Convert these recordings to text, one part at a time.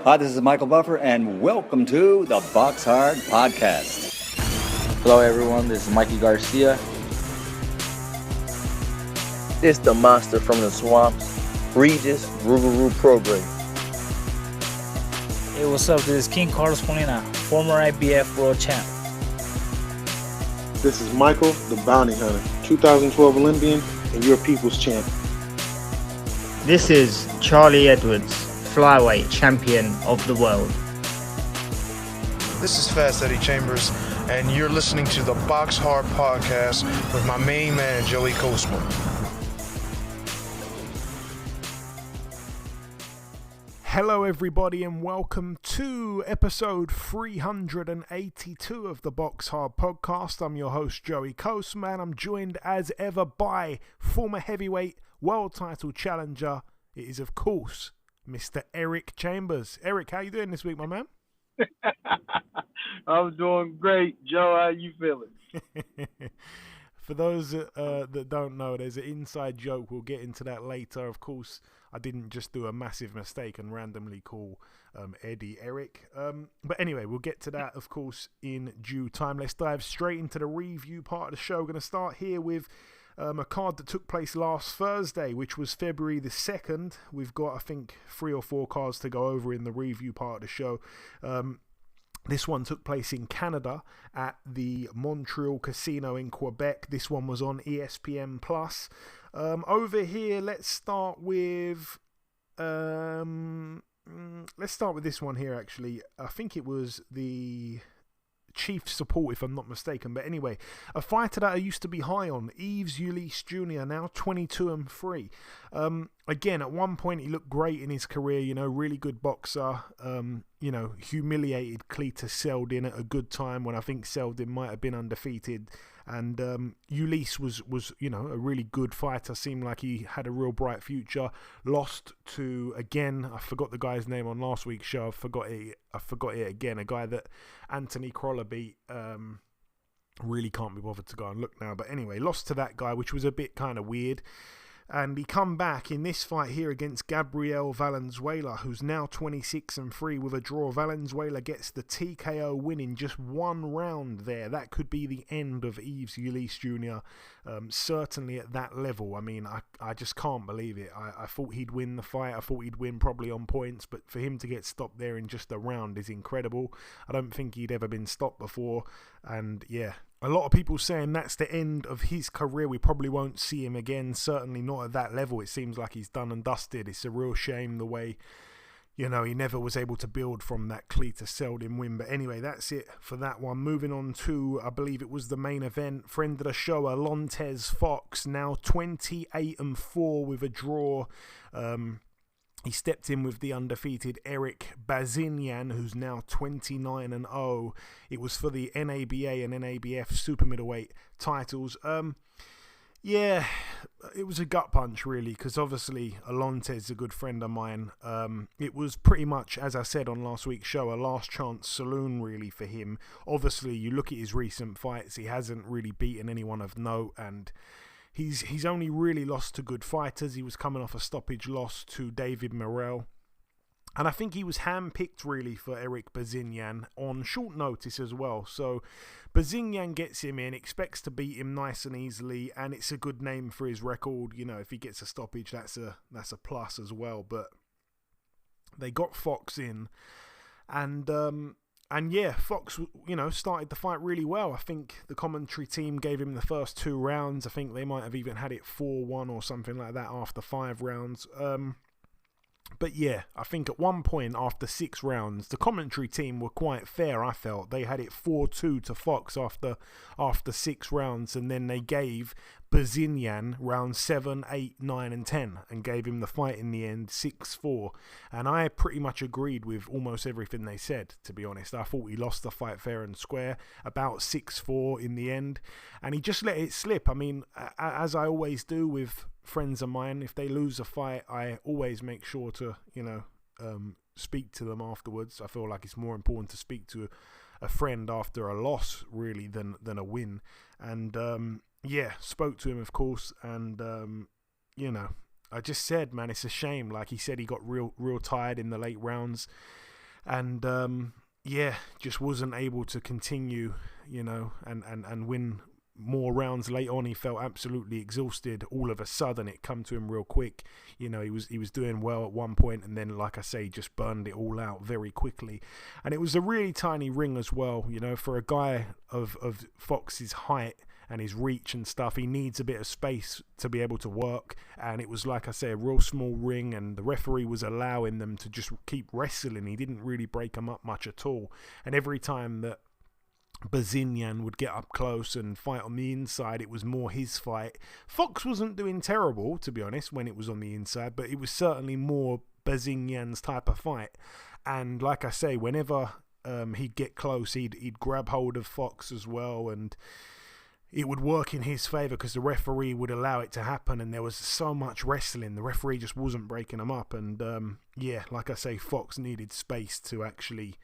Hi, this is Michael Buffer, and welcome to the BoxHard Podcast. Hello, everyone. This is Mikey Garcia. This the monster from the swamps, Regis Rougarou Program. Hey, what's up? This is King Carlos Molina, former IBF world champ. This is Michael, the Bounty Hunter, 2012 Olympian and your people's champ. This is Charlie Edwards, flyweight champion of the world. This is Fast Eddie Chambers, and you're listening to the BoxHard Podcast with my main man, Joey Coastman. Hello everybody and welcome to episode 382 of the BoxHard Podcast. I'm your host Joey Coastman. I'm joined as ever by former heavyweight world title challenger. It is of course Mr. Eric Chambers. Eric, how you doing this week, my man? I'm doing great. Joe, how you feeling? For those that don't know, there's an inside joke. We'll get into that later. Of course, I didn't just do a massive mistake and randomly call Eddie Eric. But anyway, we'll get to that, of course, in due time. Let's dive straight into the review part of the show. We're going to start here with a card that took place last Thursday, which was February the 2nd. We've got, I think, 3 or 4 cards to go over in the review part of the show. This one took place in Canada at the Montreal Casino in Quebec. This one was on ESPN+. Over here, let's start with this one here, actually. I think it was the Chief support, if I'm not mistaken. But anyway, a fighter that I used to be high on, Yves Ulysse Jr., now 22-3. Again, at one point he looked great in his career, really good boxer. Humiliated Cletus Seldin at a good time when I think Seldin might have been undefeated. And Ulysse was a really good fighter. Seemed like he had a real bright future. Lost to, again, I forgot the guy's name on last week's show. I forgot it again. A guy that Anthony Crolla beat. Really can't be bothered to go and look now. But anyway, lost to that guy, which was a bit kind of weird. And he come back in this fight here against Gabriel Valenzuela, who's now 26-3 with a draw. Valenzuela gets the TKO win in just 1 round there. That could be the end of Yves Ulysse Jr., certainly at that level. I mean, I just can't believe it. I thought he'd win the fight. I thought he'd win probably on points, but for him to get stopped there in just a round is incredible. I don't think he'd ever been stopped before. And yeah, a lot of people saying that's the end of his career. We probably won't see him again, certainly not at that level. It seems like he's done and dusted. It's a real shame the way, he never was able to build from that Cletus Seldin win. But anyway, that's it for that one. Moving on to, I believe it was the main event. Friend of the show, Alontes Fox, now 28-4 with a draw. He stepped in with the undefeated Eric Bazinian, who's now 29-0. It was for the NABA and NABF super middleweight titles. Yeah, it was a gut punch, really, because obviously Alontes is a good friend of mine. It was pretty much, as I said on last week's show, a last chance saloon, really, for him. Obviously, you look at his recent fights, he hasn't really beaten anyone of note, and He's only really lost to good fighters. He was coming off a stoppage loss to David Morrell. And I think he was handpicked really for Eric Bazinian on short notice as well. So Bazinian gets him in, expects to beat him nice and easily, and it's a good name for his record. If he gets a stoppage, that's a plus as well. But they got Fox in, and yeah, Fox, started the fight really well. I think the commentary team gave him the first 2 rounds. I think they might have even had it 4-1 or something like that after 5 rounds. But yeah, I think at one point after 6 rounds, the commentary team were quite fair, I felt. They had it 4-2 to Fox after 6 rounds, and then they gave Bazinian rounds 7, 8, 9 and 10 and gave him the fight in the end 6-4. And I pretty much agreed with almost everything they said, to be honest. I thought he lost the fight fair and square, about 6-4 in the end, and he just let it slip. I mean, as I always do with friends of mine, if they lose a fight, I always make sure to speak to them afterwards. I feel like it's more important to speak to a friend after a loss really than a win. And yeah, spoke to him, of course, and I just said, man, it's a shame. Like he said, he got real tired in the late rounds. and just wasn't able to continue, and win more rounds. Late on, he felt absolutely exhausted. All of a sudden, it come to him real quick. He was doing well at one point, and then, like I say, just burned it all out very quickly. And it was a really tiny ring as well. For a guy of Fox's height and his reach and stuff, he needs a bit of space to be able to work. And it was, like I say, a real small ring, and the referee was allowing them to just keep wrestling. He didn't really break them up much at all. And every time that Bazinian would get up close and fight on the inside, it was more his fight. Fox wasn't doing terrible, to be honest, when it was on the inside, but it was certainly more Bazinian's type of fight. And like I say, whenever he'd get close, he'd grab hold of Fox as well, and it would work in his favour because the referee would allow it to happen, and there was so much wrestling. The referee just wasn't breaking them up, and like I say, Fox needed space to actually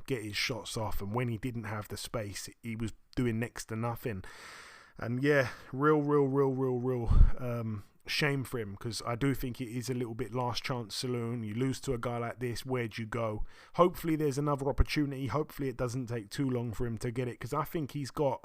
get his shots off, and when he didn't have the space, he was doing next to nothing. And real shame for him, because I do think it is a little bit last chance saloon. You lose to a guy like this, where'd you go? Hopefully there's another opportunity. Hopefully it doesn't take too long for him to get it, because I think he's got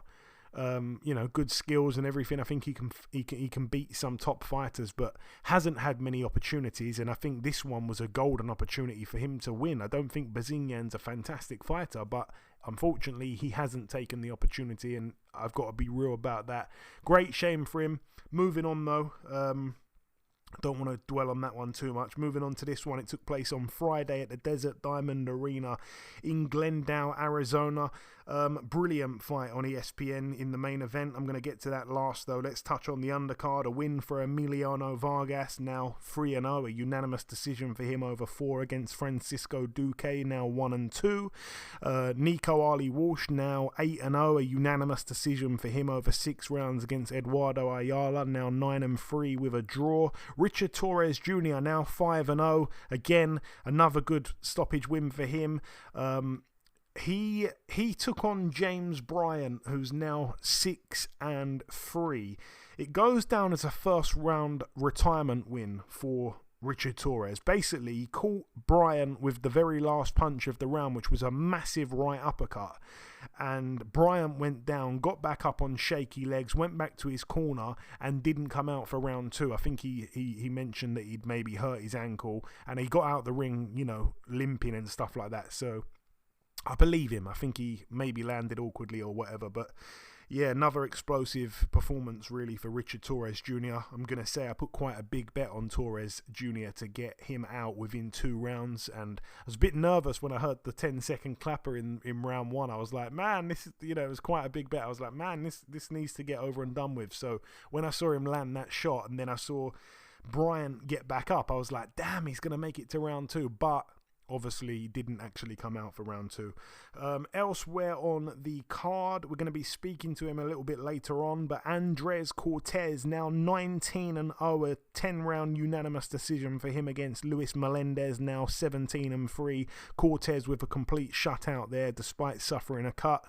good skills and everything. I think he can beat some top fighters, but hasn't had many opportunities, and I think this one was a golden opportunity for him to win. I don't think Bazinian's a fantastic fighter, but unfortunately he hasn't taken the opportunity, and I've got to be real about that. Great shame for him. Moving on though, don't want to dwell on that one too much. Moving on to this one, it took place on Friday at the Desert Diamond Arena in Glendale, Arizona. Brilliant fight on ESPN in the main event. I'm going to get to that last though. Let's touch on the undercard. A win for Emiliano Vargas, now 3-0. A unanimous decision for him over 4 against Francisco Duque, now 1-2. Nico Ali Walsh, now 8-0. A unanimous decision for him over 6 rounds against Eduardo Ayala, now 9-3 with a draw. Richard Torres Jr. now 5-0. Again, another good stoppage win for him. He took on James Bryant, who's now 6-3. It goes down as a first round retirement win for Richard Torres. Basically, he caught Bryant with the very last punch of the round, which was a massive right uppercut. And Bryant went down, got back up on shaky legs, went back to his corner, and didn't come out for round 2. I think he mentioned that he'd maybe hurt his ankle, and he got out the ring, limping and stuff like that. So I believe him. I think he maybe landed awkwardly or whatever, but yeah, another explosive performance really for Richard Torres Jr. I'm going to say I put quite a big bet on Torres Jr. to get him out within 2 rounds, and I was a bit nervous when I heard the 10-second clapper in round 1. I was like, man, this is, it was quite a big bet. I was like, man, this needs to get over and done with. So when I saw him land that shot, and then I saw Bryant get back up, I was like, damn, he's going to make it to round 2, but obviously didn't actually come out for round 2. Elsewhere on the card, we're going to be speaking to him a little bit later on, but Andres Cortes, now 19-0, a 10-round unanimous decision for him against Luis Melendez, now 17-3. Cortes with a complete shutout there despite suffering a cut.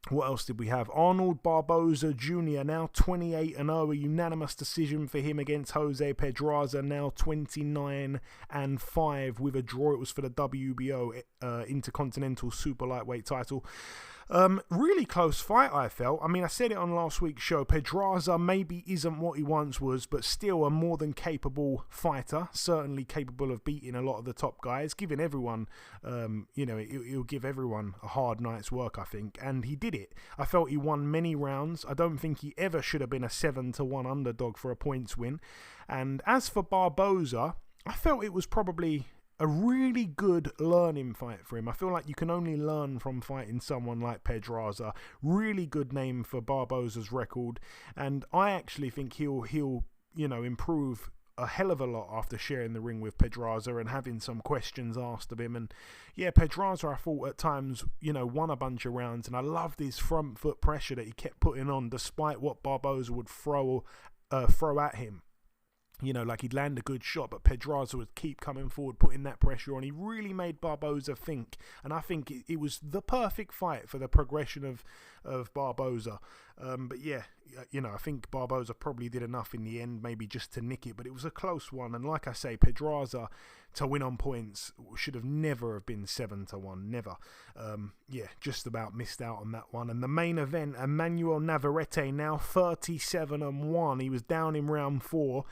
What else did we have? Arnold Barboza Jr. now 28-0, a unanimous decision for him against Jose Pedraza, now 29-5 with a draw. It was for the WBO Intercontinental Super Lightweight title. Really close fight, I felt. I mean, I said it on last week's show. Pedraza maybe isn't what he once was, but still a more than capable fighter. Certainly capable of beating a lot of the top guys, giving everyone, he'll give everyone a hard night's work, I think. And he did it. I felt he won many rounds. I don't think he ever should have been a 7-1 underdog for a points win. And as for Barboza, I felt it was probably a really good learning fight for him. I feel like you can only learn from fighting someone like Pedraza. Really good name for Barboza's record, and I actually think he'll improve a hell of a lot after sharing the ring with Pedraza and having some questions asked of him. And yeah, Pedraza, I thought at times, won a bunch of rounds, and I loved his front foot pressure that he kept putting on despite what Barboza would throw at him. Like he'd land a good shot, but Pedraza would keep coming forward, putting that pressure on. He really made Barboza think, and I think it was the perfect fight for the progression of Barboza. But yeah, I think Barboza probably did enough in the end, maybe just to nick it, but it was a close one. And like I say, Pedraza to win on points should have never have been 7-1, never. Just about missed out on that one. And the main event, Emmanuel Navarrete, now 37-1. He was down in round 4,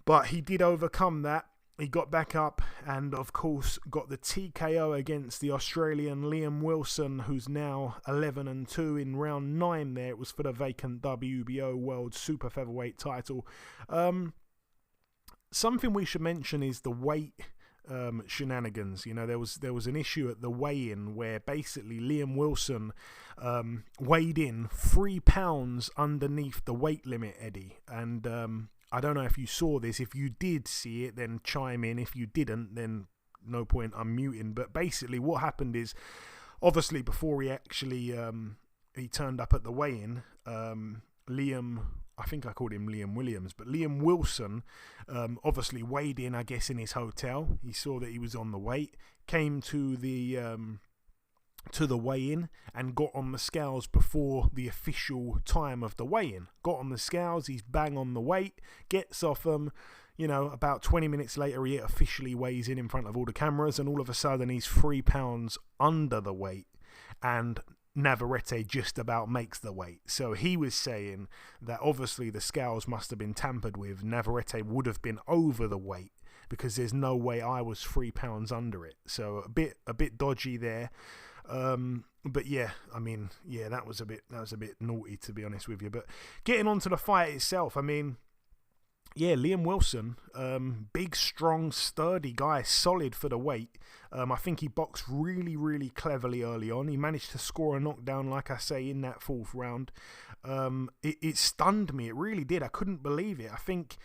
but he did overcome that. He got back up and, of course, got the TKO against the Australian Liam Wilson, who's now 11-2 in round 9 there. It was for the vacant WBO World Super-Featherweight title. Something we should mention is the weight shenanigans. There was an issue at the weigh-in where basically Liam Wilson weighed in 3 pounds underneath the weight limit, Eddie. And I don't know if you saw this. If you did see it, then chime in. If you didn't, then no point unmuting. But basically what happened is, obviously before he actually he turned up at the weigh-in, Liam, I think I called him Liam Williams, but Liam Wilson obviously weighed in, I guess, in his hotel. He saw that he was on the weight, came to the weigh-in and got on the scales before the official time of the weigh-in. Got on the scales, he's bang on the weight, gets off them. About 20 minutes later, he officially weighs in front of all the cameras, and all of a sudden he's 3 pounds under the weight, and Navarrete just about makes the weight. So he was saying that obviously the scales must have been tampered with. Navarrete would have been over the weight because there's no way I was 3 pounds under it. So a bit dodgy there. But yeah, that was a bit naughty, to be honest with you. But getting on to the fight itself, Liam Wilson, big, strong, sturdy guy, solid for the weight. I think he boxed really, really cleverly early on. He managed to score a knockdown, like I say, in that 4th round. It stunned me. It really did. I couldn't believe it. I think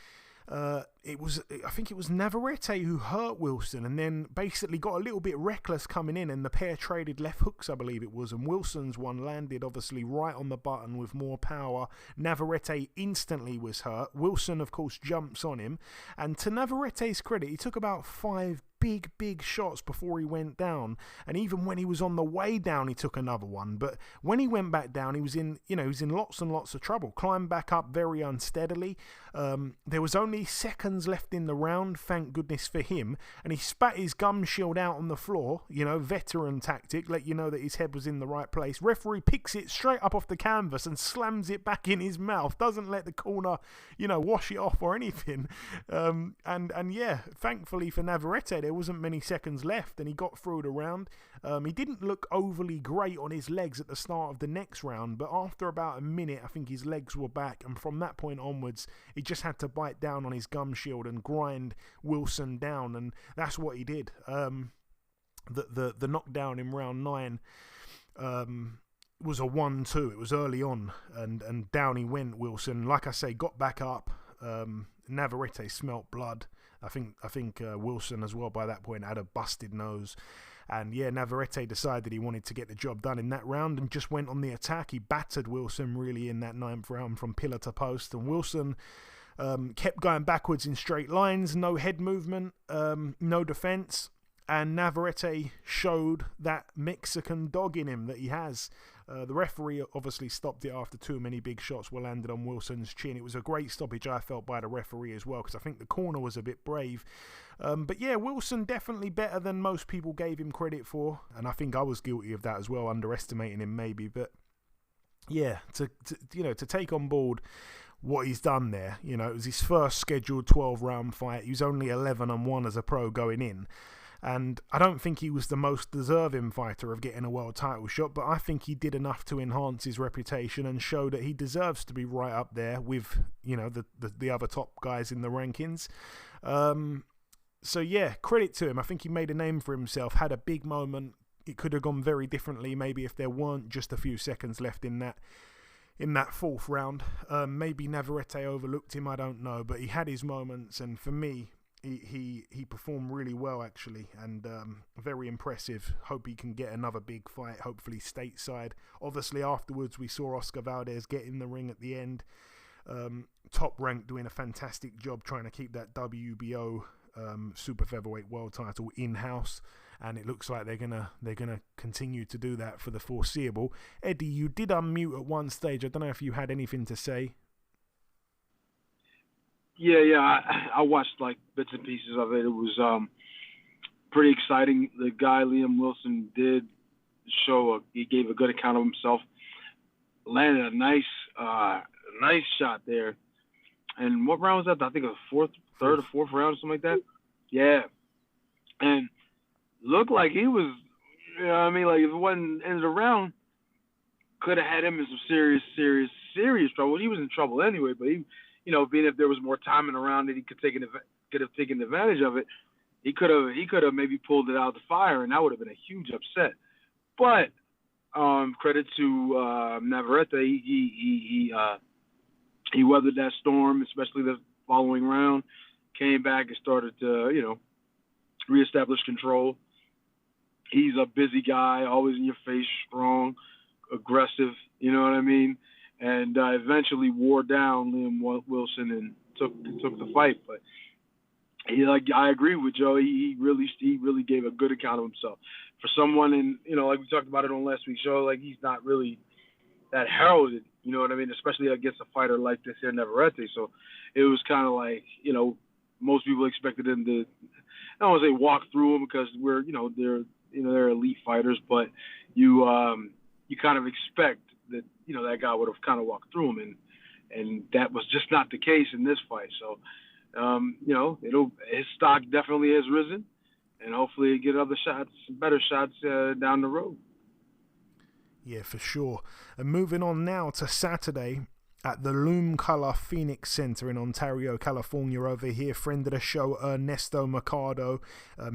it was Navarrete who hurt Wilson and then basically got a little bit reckless coming in, and the pair traded left hooks, I believe it was, and Wilson's one landed obviously right on the button with more power. Navarrete instantly was hurt. Wilson, of course, jumps on him, and to Navarrete's credit, he took about 5 big shots before he went down, and even when he was on the way down, he took another one. But when he went back down, he was in lots and lots of trouble. Climbed back up very unsteadily. There was only seconds left in the round, thank goodness for him, and he spat his gum shield out on the floor. Veteran tactic, let you know that his head was in the right place. Referee picks it straight up off the canvas and slams it back in his mouth. Doesn't let the corner, wash it off or anything. And yeah, thankfully for Navarrete, there wasn't many seconds left and he got through the round. He didn't look overly great on his legs at the start of the next round, but after about a minute, I think his legs were back, and from that point onwards, he just had to bite down on his gum shield and grind Wilson down, and that's what he did. The knockdown in round 9 was a 1-2. It was early on, and down he went, Wilson. Like I say, got back up. Navarrete smelt blood. I think Wilson as well by that point had a busted nose. And yeah, Navarrete decided he wanted to get the job done in that round and just went on the attack. He battered Wilson really in that 9th round from pillar to post. And Wilson kept going backwards in straight lines, no head movement, no defense. And Navarrete showed that Mexican dog in him that he has. The referee obviously stopped it after too many big shots were landed on Wilson's chin. It was a great stoppage, I felt, by the referee as well, because I think the corner was a bit brave. But yeah, Wilson definitely better than most people gave him credit for, and I think I was guilty of that as well, underestimating him maybe. But yeah, to take on board what he's done there, it was his first scheduled 12-round fight. He was only 11-1 as a pro going in. And I don't think he was the most deserving fighter of getting a world title shot, but I think he did enough to enhance his reputation and show that he deserves to be right up there with, the other top guys in the rankings. So yeah, credit to him. I think he made a name for himself, had a big moment. It could have gone very differently, maybe if there weren't just a few seconds left in that 4th round. Maybe Navarrete overlooked him, I don't know, but he had his moments, and for me, he performed really well, actually, and very impressive. Hope he can get another big fight, hopefully stateside. Obviously, afterwards, we saw Oscar Valdez get in the ring at the end. Top Rank doing a fantastic job trying to keep that WBO super featherweight world title in-house, and it looks like they're gonna continue to do that for the foreseeable. Eddie, you did unmute at one stage. I don't know if you had anything to say. Yeah. I watched like bits and pieces of it. It was pretty exciting. The guy Liam Wilson did show he gave a good account of himself. Landed a nice shot there. And what round was that? I think it was third or fourth round or something like that. Yeah. And looked like he was, you know what I mean? Like if it wasn't ended the round, could have had him in some serious trouble. He was in trouble anyway, but he, you know, being if there was more time in the round that he could have taken advantage of it, he could have maybe pulled it out of the fire, and that would have been a huge upset. But credit to Navarrete, he weathered that storm, especially the following round. Came back and started to, you know, reestablish control. He's a busy guy, always in your face, strong, aggressive. You know what I mean? And eventually wore down Liam Wilson and took the fight. But I agree with Joe. He really gave a good account of himself. For someone, and you know, like we talked about it on last week's show, like he's not really that heralded. You know what I mean? Especially against a fighter like this here, Navarrete. So it was kind of like, you know, most people expected him to, I don't want to say walk through him because they're elite fighters, but you kind of expect that, you know, that guy would have kind of walked through him, and that was just not the case in this fight. So, you know, his stock definitely has risen, and hopefully he get other shots, better shots down the road. Yeah, for sure. And moving on now to Saturday at the Loom Color Phoenix Center in Ontario, California. Over here, friend of the show, Ernesto Mercado.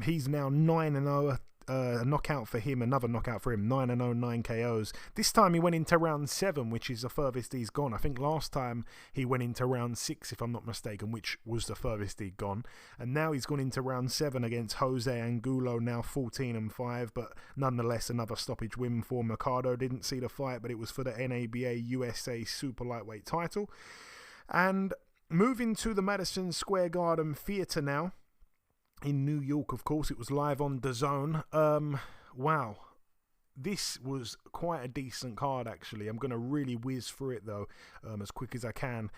He's now 9-0. A knockout for him, another knockout for him, 9-0, 9 KOs. This time he went into round 7, which is the furthest he's gone. I think last time he went into round 6, if I'm not mistaken, which was the furthest he'd gone. And now he's gone into round 7 against Jose Angulo, now 14-5, but nonetheless another stoppage win for Mercado. Didn't see the fight, but it was for the NABA USA Super Lightweight title. And moving to the Madison Square Garden Theatre now, in New York, of course. It was live on DAZN. Wow. This was quite a decent card, actually. I'm going to really whiz through it, though, as quick as I can.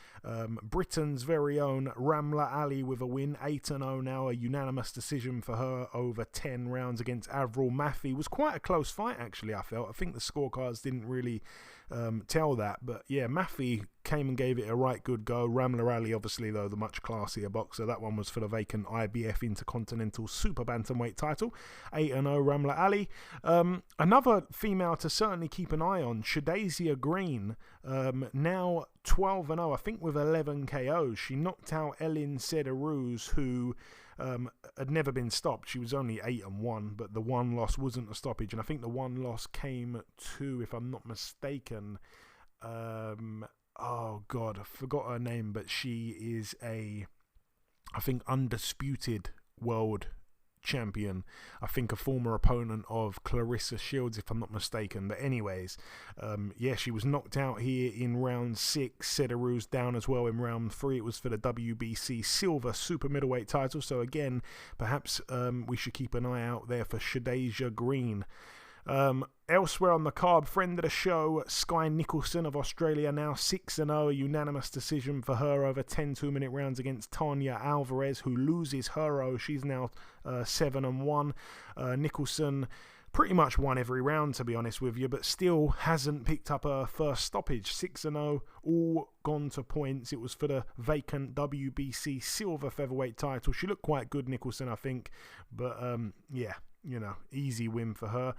Britain's very own Ramla Ali with a win, 8-0 now, a unanimous decision for her over 10 rounds against Avril Maffei. It was quite a close fight, actually, I felt. I think the scorecards didn't really tell that, but yeah, Maffei came and gave it a right good go. Ramla Ali, obviously, though, the much classier boxer. That one was for the vacant IBF Intercontinental Super Bantamweight title. 8-0 Ramla Ali. Another female to certainly keep an eye on, Shadazia Green, now 12-0, I think with 11 KOs. She knocked out Elin Cederroos, who had never been stopped. She was only 8-1, but the one loss wasn't a stoppage, and I think the one loss came to, if I'm not mistaken, oh god, I forgot her name, but she is I think undisputed world champion. I think a former opponent of Clarissa Shields, if I'm not mistaken. But anyways, yeah, she was knocked out here in round 6. Cederroos down as well in round 3. It was for the WBC Silver Super Middleweight title. So again, perhaps we should keep an eye out there for Shadazia Green. Elsewhere on the card, friend of the show, Sky Nicholson of Australia, now 6-0, a unanimous decision for her over 10 2-minute rounds against Tanya Alvarez, who loses her. She's now 7-1. Nicholson pretty much won every round, to be honest with you, but still hasn't picked up her first stoppage. 6-0, all gone to points. It was for the vacant WBC Silver Featherweight title. She looked quite good, Nicholson, I think, but yeah, you know, easy win for her.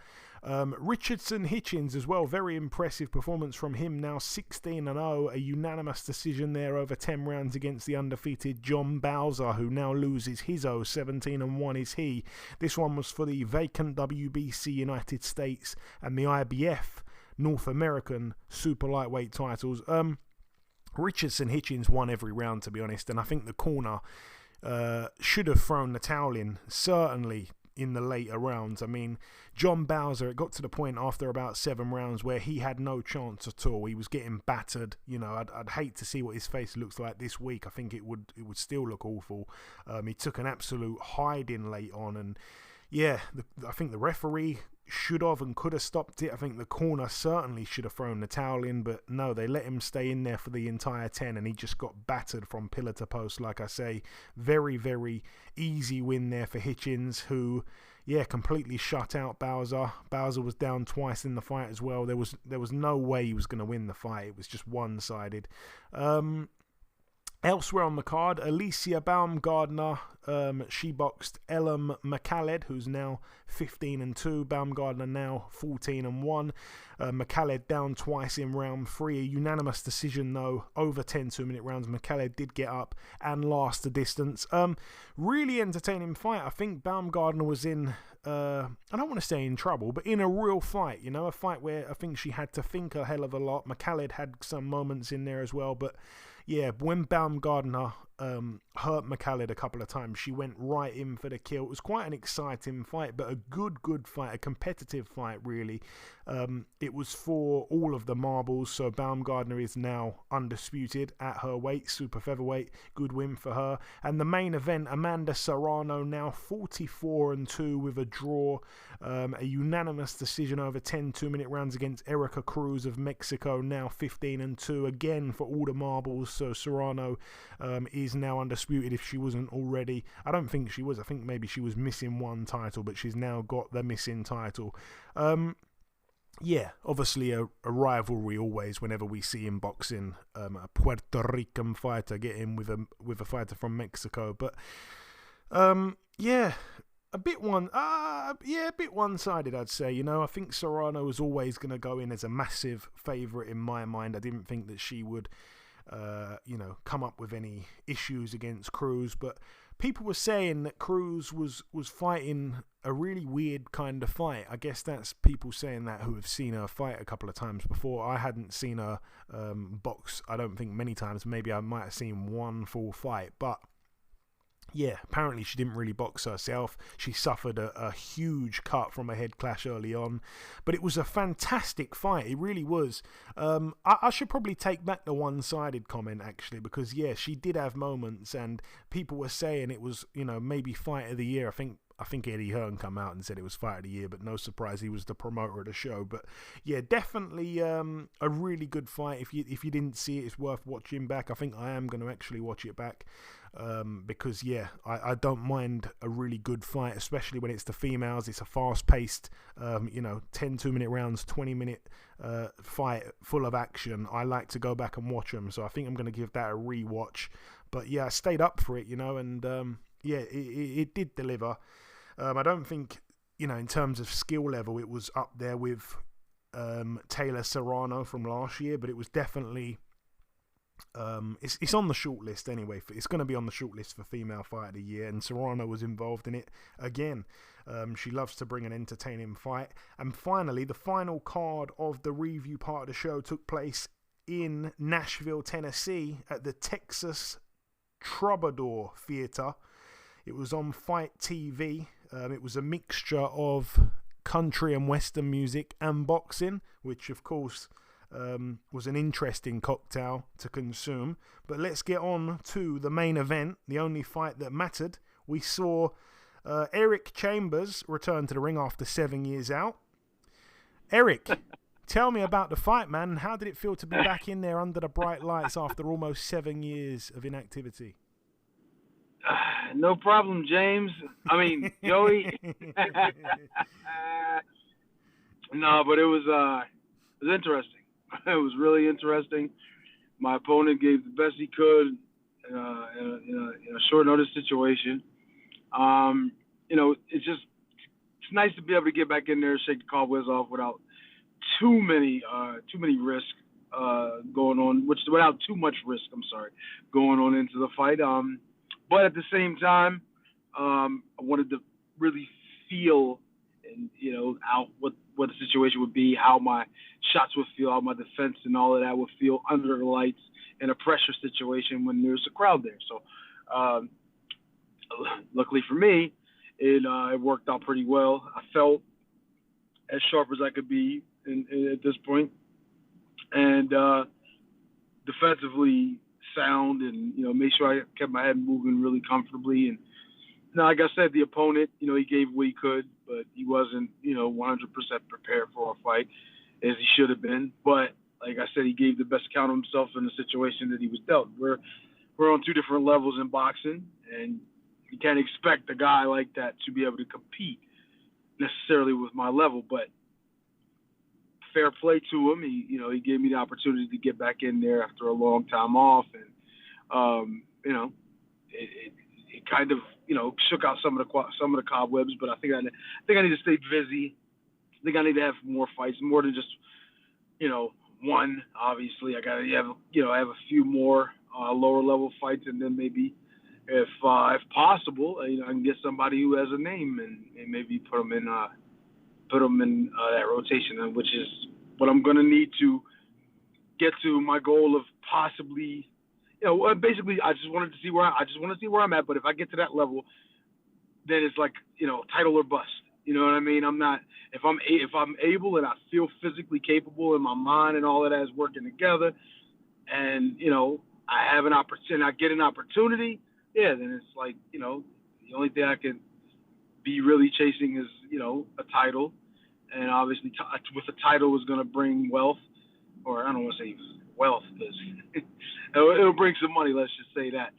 Richardson Hitchens as well, very impressive performance from him, now 16-0, a unanimous decision there over 10 rounds against the undefeated John Bowser, who now loses his 17-1 is he. This one was for the vacant WBC United States and the IBF North American Super Lightweight titles. Richardson Hitchens won every round, to be honest, and I think the corner should have thrown the towel in, certainly in the later rounds. I mean, John Bowser, it got to the point after about 7 rounds where he had no chance at all. He was getting battered. You know, I'd hate to see what his face looks like this week. I think it would still look awful. He took an absolute hiding late on, and yeah, I think the referee should have and could have stopped it. I think the corner certainly should have thrown the towel in, but no, they let him stay in there for the entire 10, and he just got battered from pillar to post. Like I say, very, very easy win there for Hitchens, who, yeah, completely shut out Bowser. Bowser was down twice in the fight as well. There was no way he was going to win the fight. It was just one-sided. Elsewhere on the card, Alicia Baumgardner, she boxed Elam McCalled, who's now 15-2. Baumgardner now 14-1. McCalled down twice in round 3. A unanimous decision, though, over 10 2-minute rounds. McCalled did get up and last the distance. Really entertaining fight. I think Baumgardner was in, I don't want to say in trouble, but in a real fight, you know, a fight where I think she had to think a hell of a lot. McCalled had some moments in there as well, but yeah, when Baumgardner hurt McCalled a couple of times, she went right in for the kill. It was quite an exciting fight, but a good fight, a competitive fight, really. It was for all of the marbles, so Baumgardner is now undisputed at her weight, super featherweight. Good win for her. And the main event, Amanda Serrano, now 44-2 with a draw. A unanimous decision over 10 2-minute rounds against Erica Cruz of Mexico, now 15-2, again for all the marbles. So Serrano is now undisputed if she wasn't already. I don't think she was. I think maybe she was missing one title, but she's now got the missing title. Yeah, obviously a rivalry always whenever we see in boxing a Puerto Rican fighter get in with a fighter from Mexico. But yeah, a bit one-sided, I'd say. You know, I think Serrano was always going to go in as a massive favourite in my mind. I didn't think that she would come up with any issues against Cruz, but people were saying that Cruz was fighting a really weird kind of fight. I guess that's people saying that who have seen her fight a couple of times before. I hadn't seen her box, I don't think, many times. Maybe I might have seen one full fight, but yeah, apparently she didn't really box herself. She suffered a huge cut from a head clash early on. But it was a fantastic fight. It really was. I should probably take back the one-sided comment, actually, because, yeah, she did have moments, and people were saying it was, you know, maybe fight of the year. I think Eddie Hearn come out and said it was fight of the year, but no surprise, he was the promoter of the show. But yeah, definitely a really good fight. If you didn't see it, it's worth watching back. I think I am going to actually watch it back because yeah, I don't mind a really good fight, especially when it's the females. It's a fast-paced, 10 2-minute rounds, 20-minute fight full of action. I like to go back and watch them, so I think I'm going to give that a rewatch. But yeah, I stayed up for it, and yeah, it did deliver. I don't think, in terms of skill level, it was up there with Taylor Serrano from last year, but it was definitely it's on the short list anyway. It's going to be on the short list for Female Fight of the Year, and Serrano was involved in it again. She loves to bring an entertaining fight. And finally, the final card of the review part of the show took place in Nashville, Tennessee at the Texas Troubadour Theater. It was on Fight TV. It was a mixture of country and western music and boxing, which of course was an interesting cocktail to consume. But let's get on to the main event, the only fight that mattered. We saw Eric Chambers return to the ring after 7 years out. Eric, tell me about the fight, man. How did it feel to be back in there under the bright lights after almost 7 years of inactivity? No problem, James. I mean, Joey. No, but it was interesting. It was really interesting. My opponent gave the best he could in a short notice situation. It's nice to be able to get back in there, shake the cobwebs off without too many risks going on, without too much risk. Going on into the fight. But at the same time, I wanted to really feel and out what the situation would be, how my shots would feel, how my defense and all of that would feel under the lights in a pressure situation when there's a crowd there. So luckily for me, it worked out pretty well. I felt as sharp as I could be at this point, and defensively sound, and made sure I kept my head moving really comfortably. And like I said, the opponent, he gave what he could, but he wasn't 100% prepared for a fight as he should have been. But like I said, he gave the best account of himself in the situation that he was dealt. We're on two different levels in boxing, and you can't expect a guy like that to be able to compete necessarily with my level. But fair play to him. He gave me the opportunity to get back in there after a long time off, and it kind of shook out some of the cobwebs. But I think I need to stay busy. I think I need to have more fights, more than just one. Obviously, I got to have a few more lower level fights, and then maybe if possible, I can get somebody who has a name and maybe put them in that rotation, which is what I'm going to need to get to my goal of possibly. Basically, I just want to see where I'm at. But if I get to that level, then it's like title or bust. You know what I mean? I'm not. If I'm able and I feel physically capable, and my mind and all of that is working together, and I have an opportunity, I get an opportunity. Yeah, then it's like the only thing I can be really chasing is a title, and obviously with a title is going to bring wealth, or I don't want to say wealth, because it'll bring some money. Let's just say that.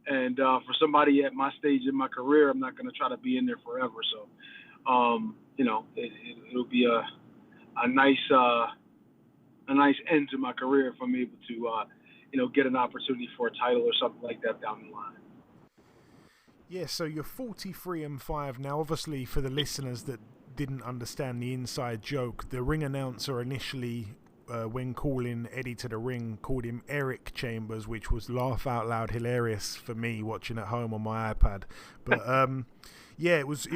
And for somebody at my stage in my career, I'm not going to try to be in there forever. So, it'll be a nice end to my career if I'm able to get an opportunity for a title or something like that down the line. Yeah, so you're 43-5 now. Obviously, for the listeners that didn't understand the inside joke, the ring announcer initially, when calling Eddie to the ring, called him Eric Chambers, which was laugh out loud hilarious for me watching at home on my iPad. But yeah, it was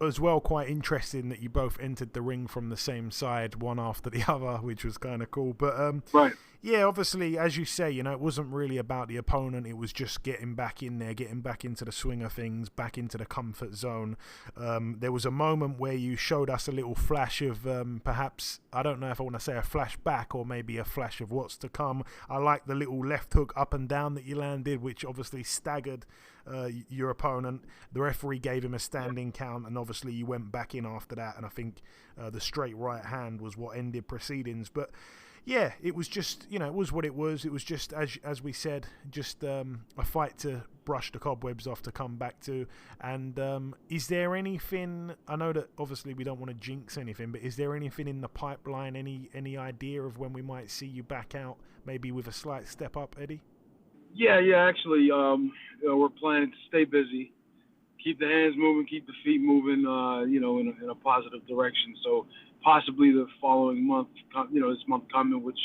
as well quite interesting that you both entered the ring from the same side, one after the other, which was kind of cool. But right. Yeah, obviously, as you say, it wasn't really about the opponent. It was just getting back in there, getting back into the swing of things, back into the comfort zone. There was a moment where you showed us a little flash of perhaps, I don't know if I want to say a flashback or maybe a flash of what's to come. I like the little left hook up and down that you landed, which obviously staggered your opponent. The referee gave him a standing count, and obviously you went back in after that, and I think the straight right hand was what ended proceedings. But yeah, it was just, it was what it was. It was just, as we said, just a fight to brush the cobwebs off, to come back to. And is there anything, I know that obviously we don't want to jinx anything, but is there anything in the pipeline, any idea of when we might see you back out, maybe with a slight step up, Eddie? Yeah, actually, we're planning to stay busy, keep the hands moving, keep the feet moving, in a positive direction. So possibly the following month, this month coming, which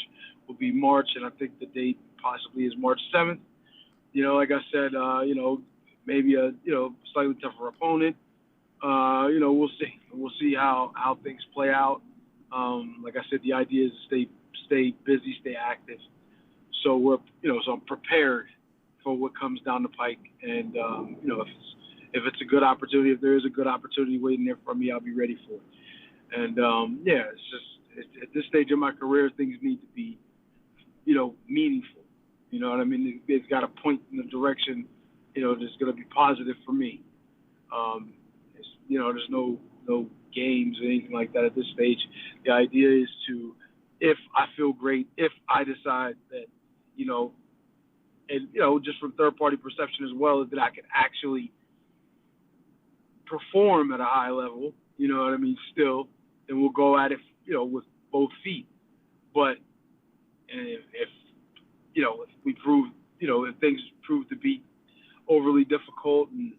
will be March, and I think the date possibly is March 7th. Like I said, maybe a slightly tougher opponent. We'll see. We'll see how things play out. Like I said, the idea is to stay busy, stay active. So so I'm prepared for what comes down the pike, and if it's a good opportunity, if there is a good opportunity waiting there for me, I'll be ready for it. And it's just at this stage of my career, things need to be, meaningful. You know what I mean? It's got to point in the direction, that's going to be positive for me. There's no games or anything like that at this stage. The idea is to, if I feel great, if I decide that, and just from third-party perception as well, that I can actually perform at a high level, still, then we'll go at it, with both feet. But if we prove, if things prove to be overly difficult and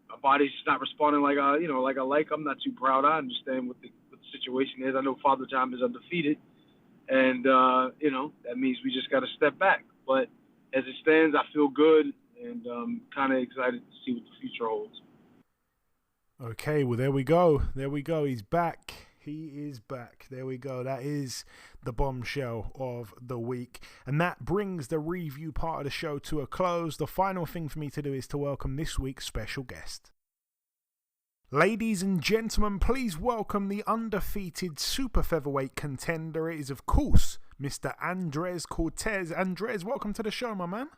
my body's just not responding like I like, I'm not too proud. I understand what the situation is. I know Father Time is undefeated, and that means we just got to step back. But as it stands, I feel good, and kind of excited to see what the future holds. Okay, well, there we go. He's back. He is back. There we go. That is the bombshell of the week. And that brings the review part of the show to a close. The final thing for me to do is to welcome this week's special guest. Ladies and gentlemen, please welcome the undefeated super featherweight contender. It is, of course, Mr. Andres Cortes. Andres, welcome to the show, my man.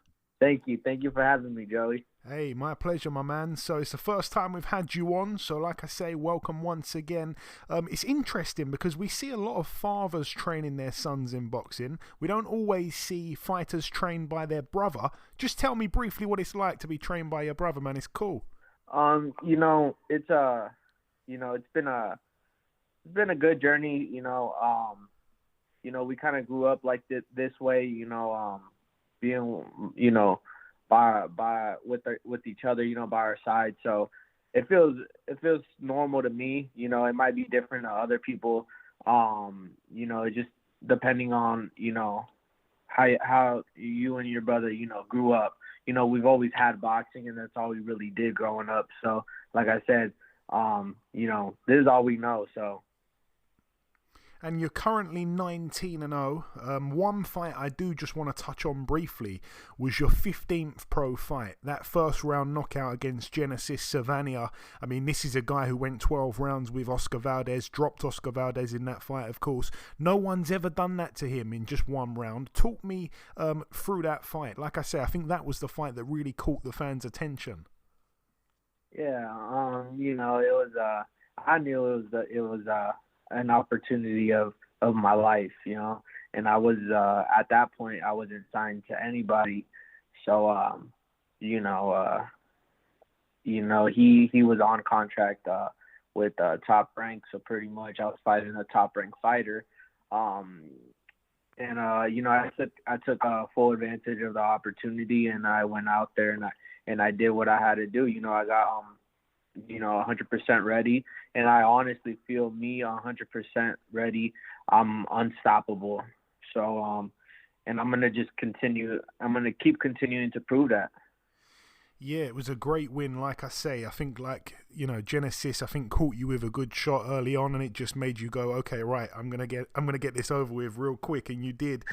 Thank you. Thank you for having me, Joey. Hey, my pleasure, my man. So it's the first time we've had you on. So like I say, welcome once again. It's interesting because we see a lot of fathers training their sons in boxing. We don't always see fighters trained by their brother. Just tell me briefly what it's like to be trained by your brother, man. It's cool. It's been a good journey. We kind of grew up like this way. Being with each other, by our side. So it feels normal to me. It might be different to other people. Just depending on how you and your brother grew up. We've always had boxing, and that's all we really did growing up. So, like I said, this is all we know. So. And you're currently 19-0. One fight I do just want to touch on briefly was your 15th pro fight. That first round knockout against Genesis Savannah. I mean, this is a guy who went 12 rounds with Oscar Valdez, dropped Oscar Valdez in that fight, of course. No one's ever done that to him in just one round. Talk me through that fight. Like I say, I think that was the fight that really caught the fans' attention. Yeah, it was. I knew it was an opportunity of my life, and I was at that point I wasn't signed to anybody, so he was on contract with Top Rank, so pretty much I was fighting a Top Rank fighter, I took full advantage of the opportunity, and I went out there and I did what I had to do. I got 100% ready, and I honestly feel me 100% ready. I'm unstoppable. So, and I'm gonna just continue. I'm gonna keep continuing to prove that. Yeah, it was a great win. Like I say, I think Genesis, I think caught you with a good shot early on, and it just made you go, okay, right, I'm gonna get this over with real quick, and you did.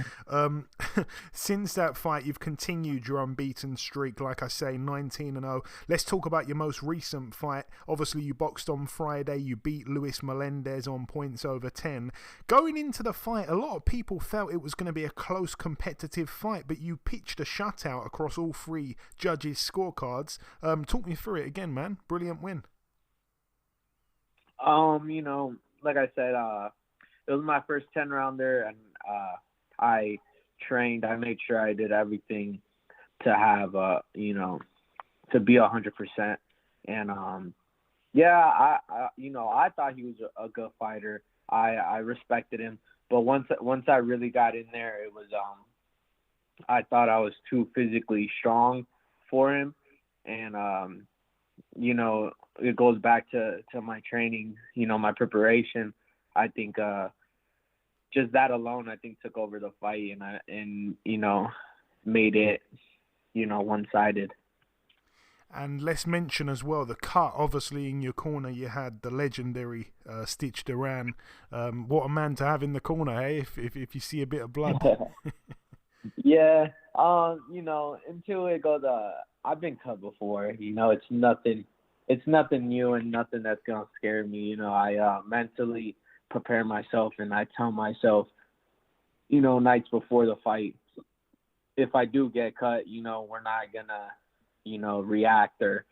Since that fight, you've continued your unbeaten streak. Like I say, 19-0. Let's talk about your most recent fight. Obviously, you boxed on Friday. You beat Luis Melendez on points over 10. Going into the fight, a lot of people felt it was going to be a close, competitive fight, but you pitched a shutout across all three judges' scorecards. Talk me through it again, man. Brilliant win. Like I said, it was my first 10-rounder, and I trained. I made sure I did everything to have, to be 100%. And I thought he was a good fighter. I respected him, but once I really got in there, it was I thought I was too physically strong for him. And, it goes back to my training, my preparation. I think just that alone, I think, took over the fight and made it, one-sided. And let's mention as well the cut. Obviously, in your corner, you had the legendary Stitch Duran. What a man to have in the corner, hey? If you see a bit of blood. Yeah. Until it goes. I've been cut before. It's nothing new and nothing that's gonna scare me. I mentally prepare myself, and I tell myself, nights before the fight, if I do get cut, we're not gonna, react or,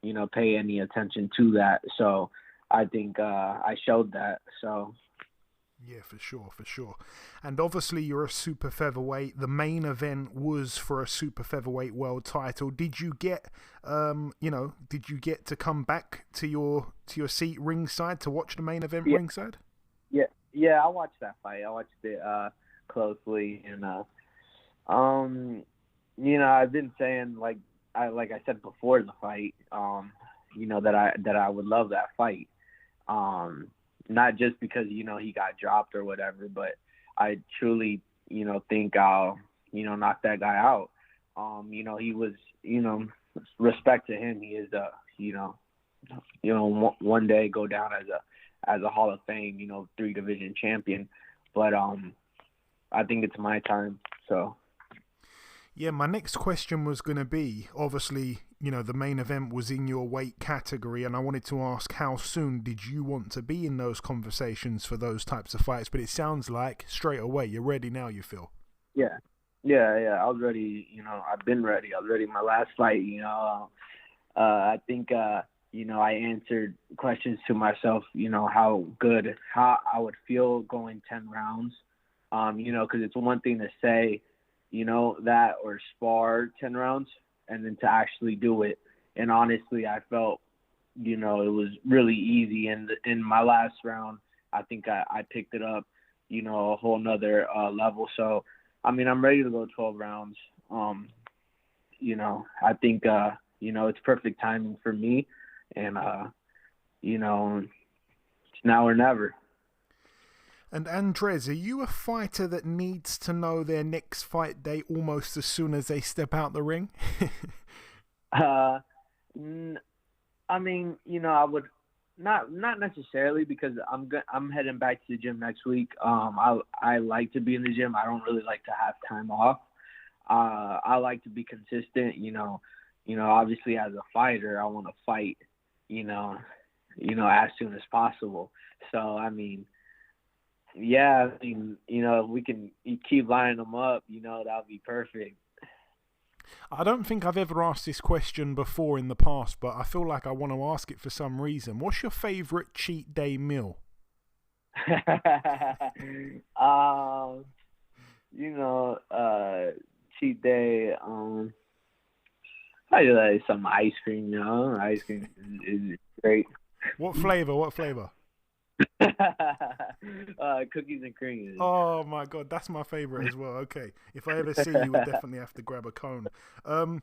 pay any attention to that. So I think I showed that. So. Yeah, for sure. And obviously you're a super featherweight. The main event was for a super featherweight world title. Did you get to come back to your seat ringside to watch the main event ringside? Yeah, I watched that fight. I watched it closely, and I've been saying like I said before the fight, that I would love that fight. Not just because, he got dropped or whatever, but I truly, think I'll, knock that guy out. He was, respect to him. He is, one day go down as a Hall of Fame, 3-division champion. But I think it's my time. So. Yeah, my next question was going to be, obviously, the main event was in your weight category, and I wanted to ask how soon did you want to be in those conversations for those types of fights? But it sounds like straight away you're ready now, you feel. Yeah. I was ready. I've been ready. I was ready my last fight. I think, I answered questions to myself, how I would feel going 10 rounds. Because it's one thing to say, that or spar 10 rounds and then to actually do it. And honestly, I felt, it was really easy. And in my last round, I think I picked it up, a whole nother level. So, I'm ready to go 12 rounds. I think, it's perfect timing for me. And, it's now or never. And Andres, are you a fighter that needs to know their next fight date almost as soon as they step out the ring? I would not necessarily, because I'm heading back to the gym next week. I like to be in the gym. I don't really like to have time off. I like to be consistent. Obviously as a fighter, I want to fight. As soon as possible. So if we can keep lining them up, that'll be perfect. I don't think I've ever asked this question before in the past, but I feel like I want to ask it for some reason. What's your favorite cheat day meal? Cheat day, I like some ice cream, Ice cream is great. What flavor? Cookies and cream. Oh my God, that's my favorite as well. Okay, if I ever see you, we'll definitely have to grab a cone. I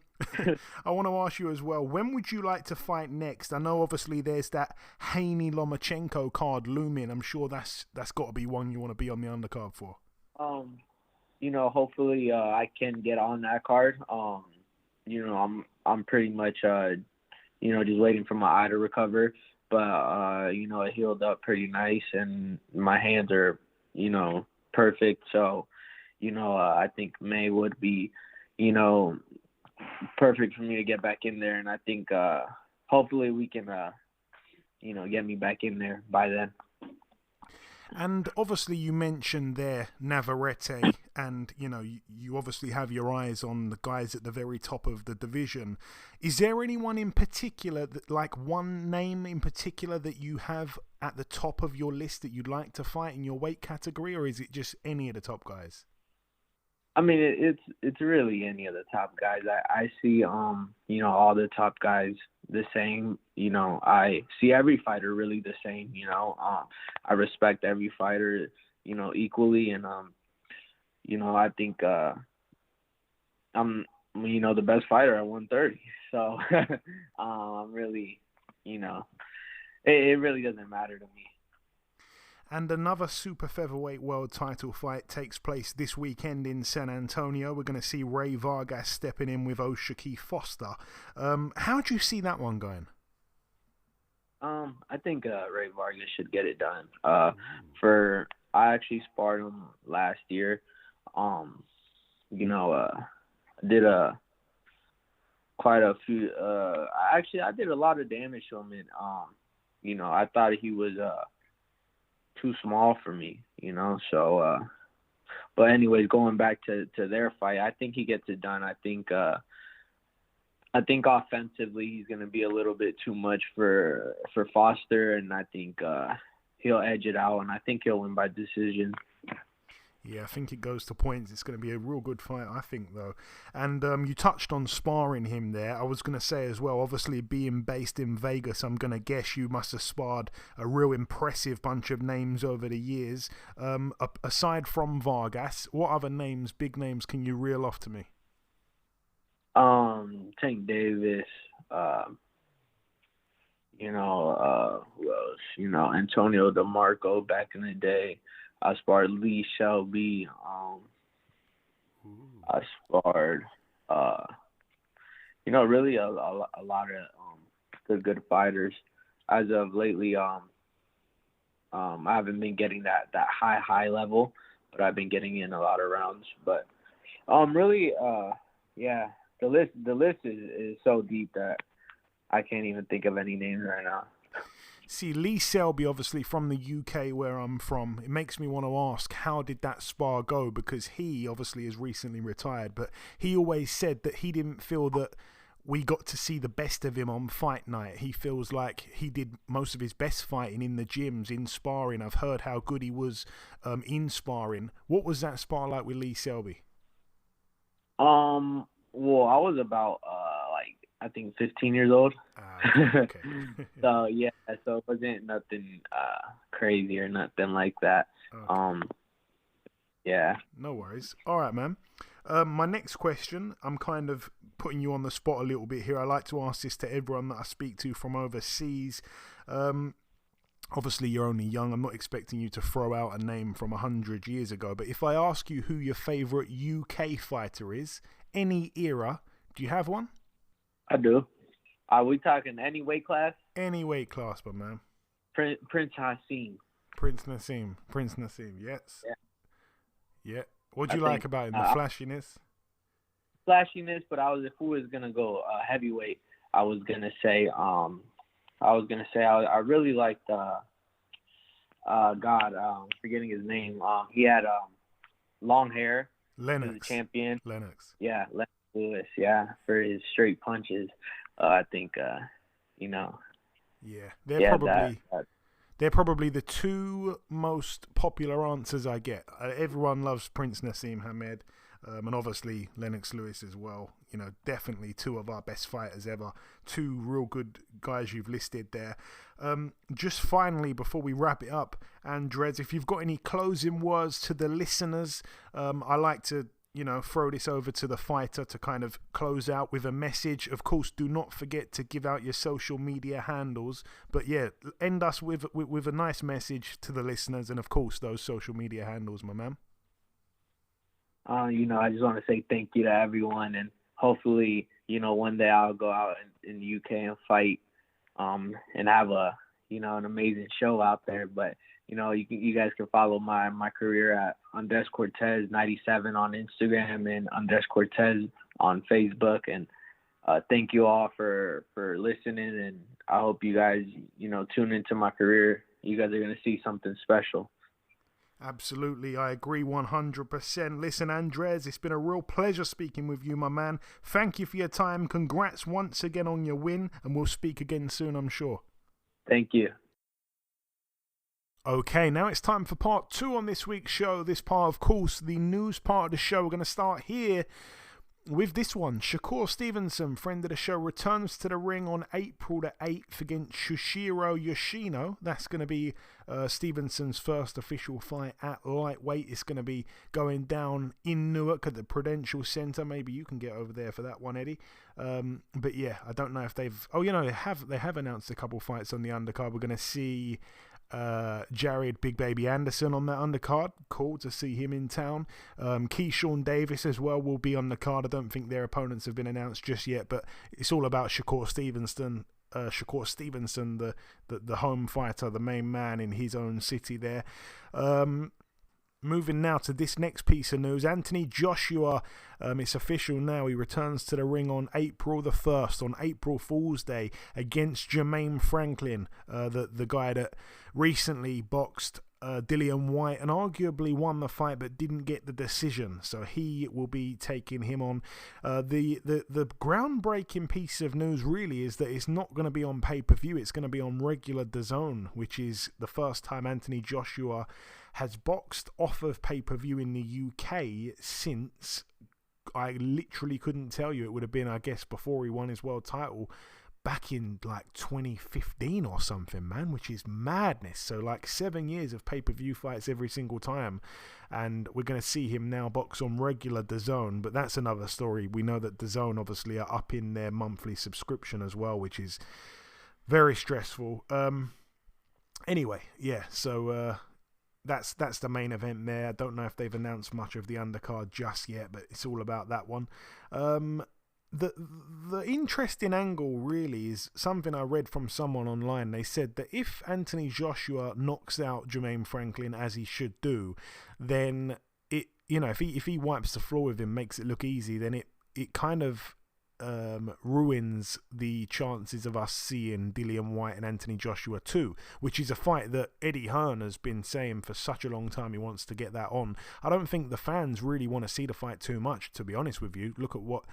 want to ask you as well, when would you like to fight next? I know obviously there's that Haney Lomachenko card looming. I'm sure that's got to be one you want to be on the undercard for. Hopefully I can get on that card. I'm pretty much just waiting for my eye to recover. But, it healed up pretty nice, and my hands are, perfect. So, I think May would be, perfect for me to get back in there. And I think hopefully we can, get me back in there by then. And obviously you mentioned there Navarrete, and you obviously have your eyes on the guys at the very top of the division. Is there anyone in particular, one name in particular that you have at the top of your list that you'd like to fight in your weight category, or is it just any of the top guys? It's really any of the top guys. I see all the top guys the same. I see every fighter really the same. I respect every fighter equally, and I think I'm the best fighter at 130. So I'm really it really doesn't matter to me. And another super featherweight world title fight takes place this weekend in San Antonio. We're going to see Ray Vargas stepping in with O'Shaquie Foster. How do you see that one going? I think Ray Vargas should get it done. I actually sparred him last year. I did quite a few. I did a lot of damage to him, and I thought he was too small for me, so but anyways, going back to their fight, I think he gets it done. I think offensively he's going to be a little bit too much for Foster, and I think he'll edge it out, and I think he'll win by decision. Yeah, I think it goes to points. It's going to be a real good fight, I think, though. And you touched on sparring him there. I was going to say as well, obviously being based in Vegas, I'm going to guess you must have sparred a real impressive bunch of names over the years. Aside from Vargas, what other names, big names, can you reel off to me? Tank Davis, who else? Antonio DeMarco back in the day. I sparred Lee Shelby. I sparred, really a lot of good fighters. As of lately, I haven't been getting that high level, but I've been getting in a lot of rounds. But the list is so deep that I can't even think of any names right now. See, Lee Selby, obviously from the UK, where I'm from, it makes me want to ask, how did that spar go? Because he obviously is recently retired, but he always said that he didn't feel that we got to see the best of him on fight night. He feels like he did most of his best fighting in the gyms, in sparring. I've heard how good he was in sparring. What was that spar like with Lee Selby? Well, I was about I think 15 years old. Okay. So yeah, so it wasn't nothing crazy or nothing like that. Okay. Yeah. No worries. All right, man. My next question, I'm kind of putting you on the spot a little bit here. I like to ask this to everyone that I speak to from overseas. Obviously, you're only young. I'm not expecting you to throw out a name from 100 years ago. But if I ask you who your favourite UK fighter is, any era, do you have one? I do. Are we talking any weight class? Any weight class, my man. Prince Hassim. Prince Nassim, yes. Yeah. What do you like about him? The flashiness? Flashiness, but if we was gonna go heavyweight, I was gonna say I really liked forgetting his name. He had long hair. Lennox. He was a champion. Lennox. Yeah, Lennox Lewis. Yeah, for his straight punches. I think Yeah, they're probably the two most popular answers I get. Everyone loves Prince Nassim Hamed, and obviously Lennox Lewis as well. You know, definitely two of our best fighters ever. Two real good guys you've listed there. Just finally, before we wrap it up, Andres, if you've got any closing words to the listeners, I like to, throw this over to the fighter to kind of close out with a message. Of course, do not forget to give out your social media handles. But yeah, end us with a nice message to the listeners, and of course, those social media handles, my man. I just want to say thank you to everyone, and hopefully, one day I'll go out in the UK and fight, and have an amazing show out there. But you guys can follow my career at _Cortes97 on Instagram and _Cortes on Facebook. And thank you all for listening. And I hope you guys, tune into my career. You guys are going to see something special. Absolutely, I agree 100%. Listen, Andres, it's been a real pleasure speaking with you, my man. Thank you for your time. Congrats once again on your win, and we'll speak again soon, I'm sure. Thank you. Okay, now it's time for part 2 on this week's show. This part, of course, the news part of the show. We're going to start here with this one. Shakur Stevenson, friend of the show, returns to the ring on April the 8th against Shushiro Yoshino. That's going to be Stevenson's first official fight at lightweight. It's going to be going down in Newark at the Prudential Center. Maybe you can get over there for that one, Eddie. But yeah, I don't know if they've... Oh, they have announced a couple fights on the undercard. We're going to see... Jared Big Baby Anderson on that undercard. Cool to see him in town. Keyshawn Davis as well will be on the card. I don't think their opponents have been announced just yet, but it's all about Shakur Stevenson. The home fighter, the main man in his own city there. Moving now to this next piece of news. Anthony Joshua, it's official now. He returns to the ring on April the 1st, on April Fool's Day, against Jermaine Franklin, the guy that recently boxed Dillian White and arguably won the fight but didn't get the decision. So he will be taking him on. The groundbreaking piece of news really is that it's not going to be on pay-per-view. It's going to be on regular DAZN, which is the first time Anthony Joshua has boxed off of pay-per-view in the UK since, I literally couldn't tell you, it would have been, I guess, before he won his world title back in like 2015 or something, man, which is madness. So like 7 years of pay-per-view fights every single time, and we're going to see him now box on regular DAZN, but that's another story. We know that DAZN obviously are up in their monthly subscription as well, which is very stressful. Anyway, yeah, so that's the main event there. I don't know if they've announced much of the undercard just yet, but it's all about that one. The interesting angle really is something I read from someone online. They said that if Anthony Joshua knocks out Jermaine Franklin, as he should do, then if he wipes the floor with him, makes it look easy, then it kind of ruins the chances of us seeing Dillian Whyte and Anthony Joshua 2, which is a fight that Eddie Hearn has been saying for such a long time he wants to get that on. I don't think the fans really want to see the fight too much, to be honest with you. Look at what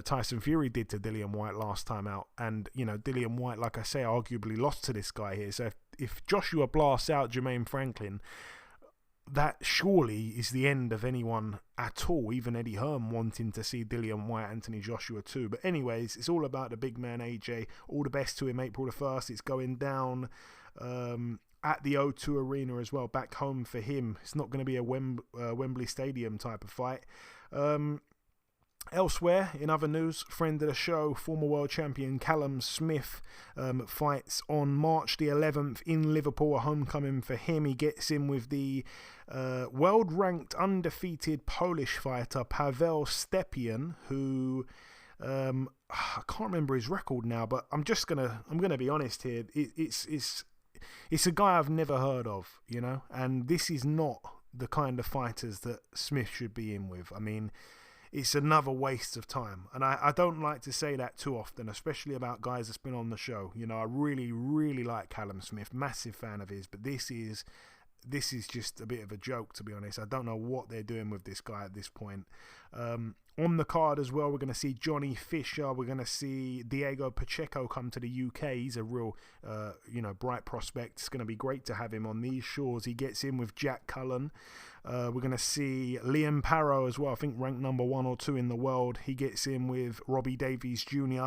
Tyson Fury did to Dillian Whyte last time out, and Dillian Whyte, like I say, arguably lost to this guy here. So if Joshua blasts out Jermaine Franklin, that surely is the end of anyone at all, even Eddie Hearn wanting to see Dillian Whyte, Anthony Joshua too. But anyways, it's all about the big man AJ. All the best to him, April the 1st. It's going down at the O2 Arena as well, back home for him. It's not going to be a Wembley Stadium type of fight. Elsewhere, in other news, friend of the show, former world champion Callum Smith fights on March the 11th in Liverpool, a homecoming for him. He gets in with the world-ranked undefeated Polish fighter Paweł Stepien, who I can't remember his record now, but I'm gonna be honest here. It's a guy I've never heard of, and this is not the kind of fighters that Smith should be in with. I mean, it's another waste of time. And I don't like to say that too often, especially about guys that's been on the show. I really, really like Callum Smith, massive fan of his, but this is just a bit of a joke, to be honest. I don't know what they're doing with this guy at this point. On the card as well, we're going to see Johnny Fisher. We're going to see Diego Pacheco come to the UK. He's a real, bright prospect. It's going to be great to have him on these shores. He gets in with Jack Cullen. We're going to see Liam Parrow as well, I think ranked number 1 or 2 in the world. He gets in with Robbie Davies Jr.,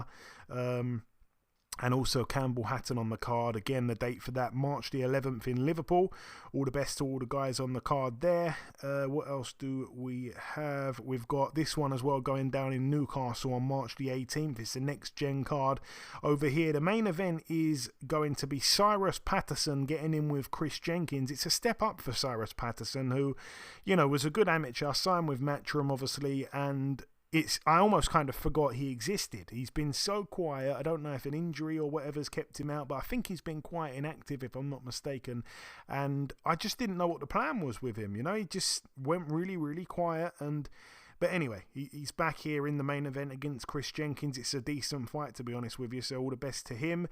and also Campbell Hatton on the card. Again, the date for that, March the 11th in Liverpool. All the best to all the guys on the card there. What else do we have? We've got this one as well going down in Newcastle on March the 18th. It's the next gen card over here. The main event is going to be Cyrus Patterson getting in with Chris Jenkins. It's a step up for Cyrus Patterson, who, was a good amateur, signed with Matchroom, obviously, and I almost kind of forgot he existed. He's been so quiet. I don't know if an injury or whatever's kept him out, but I think he's been quite inactive, if I'm not mistaken. And I just didn't know what the plan was with him. He just went really, really quiet. But anyway, he's back here in the main event against Chris Jenkins. It's a decent fight, to be honest with you. So all the best to him.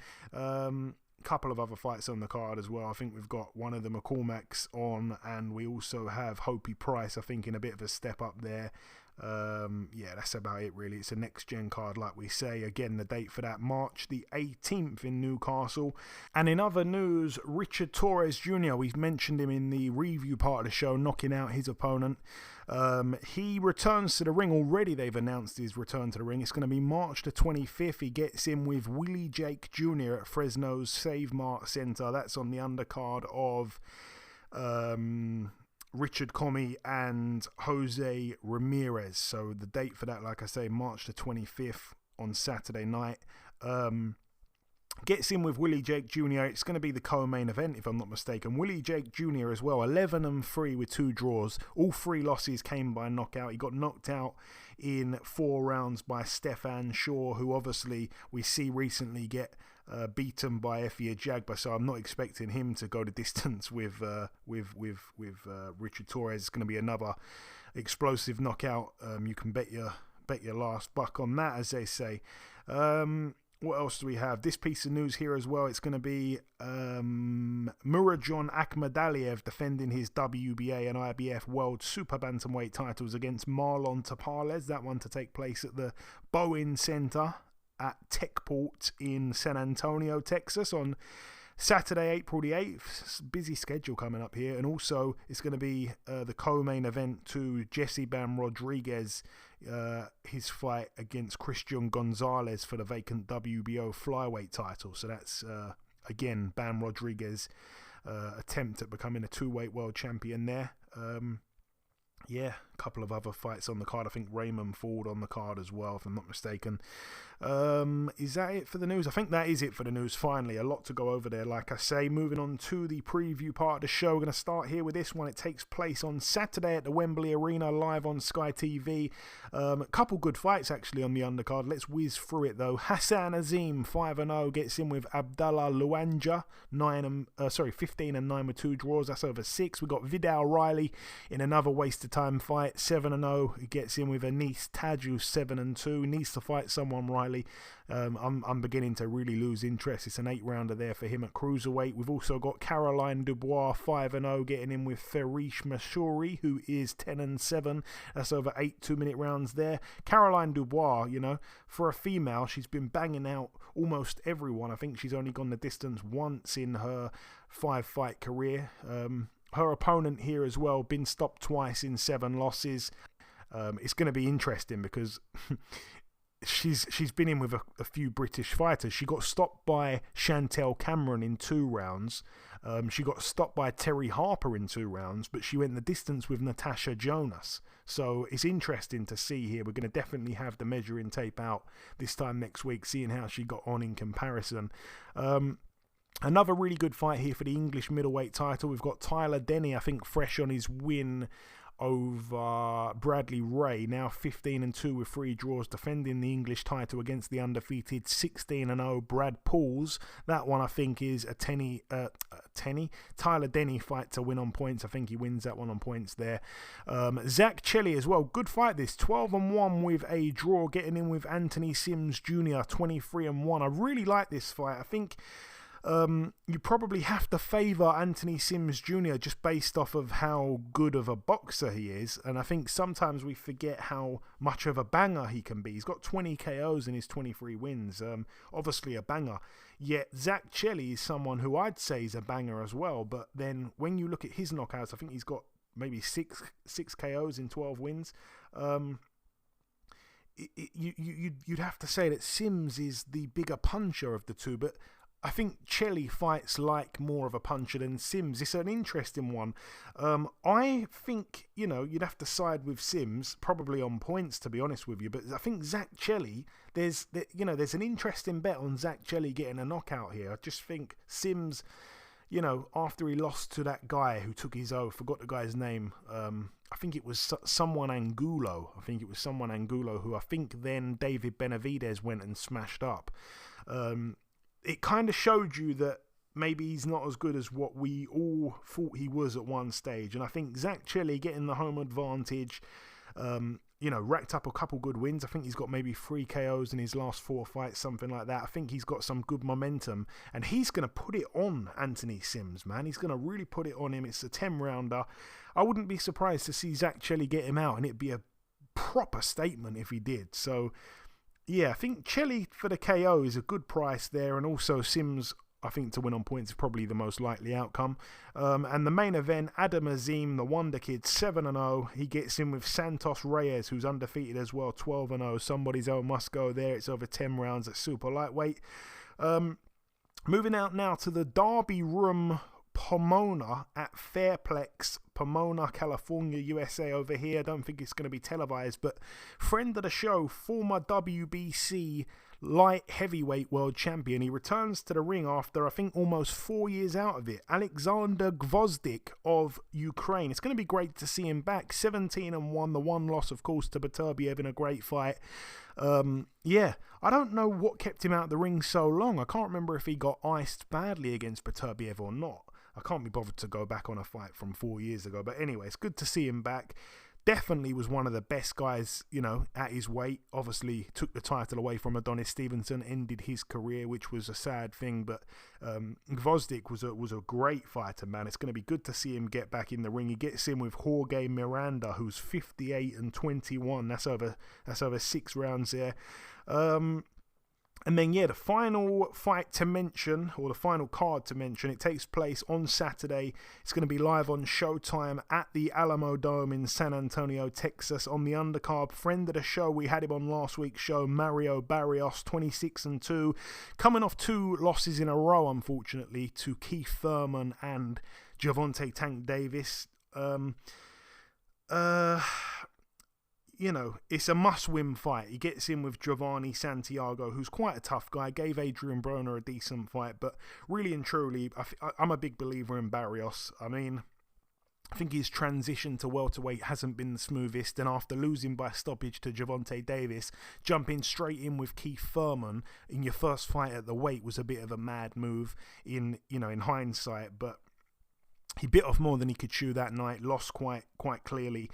Couple of other fights on the card as well. I think we've got one of the McCormacks on, and we also have Hopi Price, I think, in a bit of a step up there. That's about it really. It's a next gen card, like we say. Again, the date for that, March the 18th in Newcastle. And in other news, Richard Torres Jr., we've mentioned him in the review part of the show, knocking out his opponent. He returns to the ring already. They've announced his return to the ring. It's going to be March the 25th. He gets in with Willie Jake Jr. at Fresno's Save Mart Center. That's on the undercard of Richard Comey and Jose Ramirez. So the date for that, like I say, March the 25th on Saturday night. Gets in with Willie Jake Jr. It's going to be the co-main event, if I'm not mistaken. Willie Jake Jr. as well, 11-3 with 2 draws. All 3 losses came by knockout. He got knocked out in 4 rounds by Stefan Shaw, who obviously we see recently get beaten by Effie Ajagba, so I'm not expecting him to go the distance with Richard Torres. It's going to be another explosive knockout. You can bet your last buck on that, as they say. What else do we have? This piece of news here as well. It's going to be Murajon Akhmadaliev defending his WBA and IBF World Super Bantamweight titles against Marlon Tapales. That one to take place at the Bowen Center at Techport in San Antonio, Texas on Saturday, April the 8th. It's a busy schedule coming up here. And also, it's going to be the co-main event to Jesse Bam Rodriguez, his fight against Christian Gonzalez for the vacant WBO flyweight title. So that's, again, Bam Rodriguez attempt at becoming a 2-weight world champion there. A couple of other fights on the card. I think Raymond Ford on the card as well, if I'm not mistaken. Is that it for the news? I think that is it for the news. Finally, a lot to go over there, like I say. Moving on to the preview part of the show. We're going to start here with this one. It takes place on Saturday at the Wembley Arena, live on Sky TV. A couple good fights actually on the undercard. Let's whiz through it though. Hassan Azim, 5-0, gets in with Abdallah Luanja, 15-9 with 2 draws. That's over 6. We got Vidal Riley in another waste of time fight. White 7-0. He gets in with Anis Tadju 7-2. Needs to fight someone, Riley. I'm beginning to really lose interest. It's an 8-rounder there for him at cruiserweight. We've also got Caroline Dubois 5-0, getting in with Farish Mashouri, who is 10-7. That's over 8 2-minute rounds there. Caroline Dubois, for a female, she's been banging out almost everyone. I think she's only gone the distance once in her 5-fight career. Her opponent here as well, been stopped twice in 7 losses. It's going to be interesting because she's been in with a few British fighters. She got stopped by Chantel Cameron in 2 rounds. She got stopped by Terry Harper in 2 rounds, but she went the distance with Natasha Jonas. So it's interesting to see here. We're going to definitely have the measuring tape out this time next week, seeing how she got on in comparison. Another really good fight here for the English middleweight title. We've got Tyler Denny, I think, fresh on his win over Bradley Ray, now 15-2 with 3 draws, defending the English title against the undefeated 16-0 Brad Pauls. That one, I think, is a Tyler Denny fight to win on points. I think he wins that one on points there. Zach Chelli as well, good fight this, 12-1 with a draw, getting in with Anthony Sims Jr., 23-1. I really like this fight. I think you probably have to favour Anthony Sims Jr. just based off of how good of a boxer he is, and I think sometimes we forget how much of a banger he can be. He's got 20 KOs in his 23 wins, obviously a banger. Yet Zach Chelli is someone who I'd say is a banger as well, but then when you look at his knockouts, I think he's got maybe six KOs in 12 wins. You'd have to say that Sims is the bigger puncher of the two, but I think Chelli fights like more of a puncher than Sims. It's an interesting one. I think, you'd have to side with Sims, probably on points, to be honest with you. But I think Zach Chelli, there's an interesting bet on Zach Chelli getting a knockout here. I just think Sims, after he lost to that guy who took his oath, forgot the guy's name. I think it was someone Angulo. Who I think then David Benavidez went and smashed up. It kind of showed you that maybe he's not as good as what we all thought he was at one stage. And I think Zach Chelli getting the home advantage, racked up a couple good wins. I think he's got maybe 3 KOs in his last 4 fights, something like that. I think he's got some good momentum. And he's going to put it on Anthony Sims, man. He's going to really put it on him. It's a 10-rounder. I wouldn't be surprised to see Zach Chelli get him out, and it'd be a proper statement if he did. So yeah, I think Chelli for the KO is a good price there, and also Sims, I think, to win on points is probably the most likely outcome. And the main event, Adam Azim, the Wonder Kid, 7-0. He gets in with Santos Reyes, who's undefeated as well, 12-0. Somebody's own must go there. It's over 10 rounds at super lightweight. Moving out now to the Derby Room Pomona at Fairplex, Pomona, California, USA over here. I don't think it's going to be televised, but friend of the show, former WBC light heavyweight world champion. He returns to the ring after, I think, almost 4 years out of it. Alexander Gvozdyk of Ukraine. It's going to be great to see him back. 17-1, the one loss, of course, to Beterbiev in a great fight. I don't know what kept him out of the ring so long. I can't remember if he got iced badly against Beterbiev or not. I can't be bothered to go back on a fight from 4 years ago. But anyway, it's good to see him back. Definitely was one of the best guys, at his weight. Obviously took the title away from Adonis Stevenson, ended his career, which was a sad thing. But Gvozdyk was a great fighter, man. It's going to be good to see him get back in the ring. He gets in with Jorge Miranda, who's 58-21. That's over 6 rounds there. And then, the final fight to mention, or the final card to mention, it takes place on Saturday. It's going to be live on Showtime at the Alamo Dome in San Antonio, Texas. On the undercard, friend of the show, we had him on last week's show, Mario Barrios, 26-2. Coming off 2 losses in a row, unfortunately, to Keith Thurman and Gervonta Tank Davis. It's a must-win fight. He gets in with Giovanni Santiago, who's quite a tough guy. Gave Adrian Broner a decent fight, but really and truly, I'm a big believer in Barrios. I mean, I think his transition to welterweight hasn't been the smoothest, and after losing by stoppage to Gervonta Davis, jumping straight in with Keith Thurman in your first fight at the weight was a bit of a mad move in hindsight, but he bit off more than he could chew that night, lost quite clearly.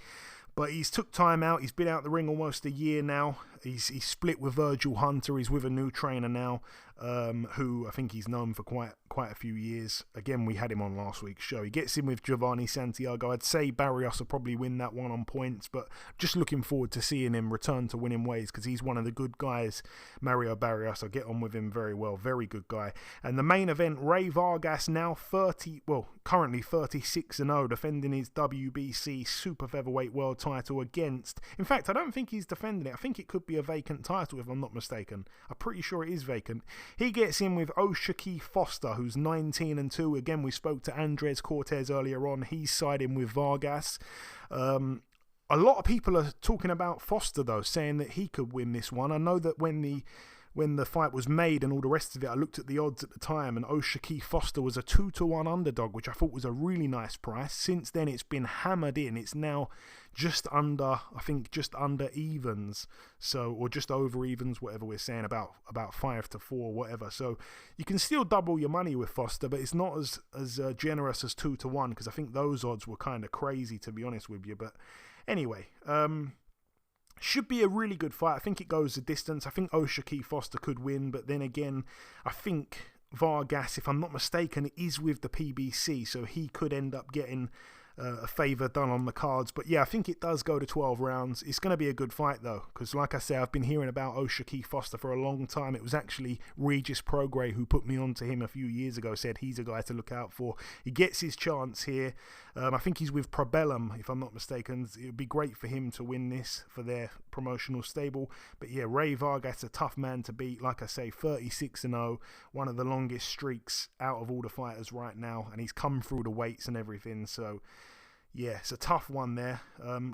But he's took time out. He's been out the ring almost a year now. He's split with Virgil Hunter. He's with a new trainer now, who I think he's known for quite a few years. Again, we had him on last week's show. He gets in with Giovanni Santiago. I'd say Barrios will probably win that one on points, but just looking forward to seeing him return to winning ways because he's one of the good guys. Mario Barrios, I get on with him very well. Very good guy. And the main event, Ray Vargas, now currently 36-0, defending his WBC Super-Featherweight world title against... In fact, I don't think he's defending it. I think it could be a vacant title, if I'm not mistaken. I'm pretty sure it is vacant. He gets in with Oshaki Foster, who's 19-2. Again, we spoke to Andres Cortes earlier on. He's siding with Vargas. A lot of people are talking about Foster, though, saying that he could win this one. I know that when the fight was made and all the rest of it, I looked at the odds at the time, and Oshaki Foster was a 2-1 underdog, which I thought was a really nice price. Since then, it's been hammered in. It's now just under evens, or just over evens, whatever we're saying, about 5-4, whatever. So you can still double your money with Foster, but it's not as generous as 2-1, because I think those odds were kind of crazy, to be honest with you. But anyway, should be a really good fight. I think it goes the distance. I think Oshaki Foster could win, but then again, I think Vargas, if I'm not mistaken, is with the PBC, so he could end up getting a favour done on the cards. But yeah, I think it does go to 12 rounds. It's going to be a good fight though, because like I say, I've been hearing about Oshaki Foster for a long time. It was actually Regis Prograis who put me onto him a few years ago, said he's a guy to look out for. He gets his chance here. I think he's with Probellum, if I'm not mistaken. It would be great for him to win this for their promotional stable. But yeah, Ray Vargas, a tough man to beat. Like I say, 36-0, one of the longest streaks out of all the fighters right now, and he's come through the weights and everything, so yeah, it's a tough one there.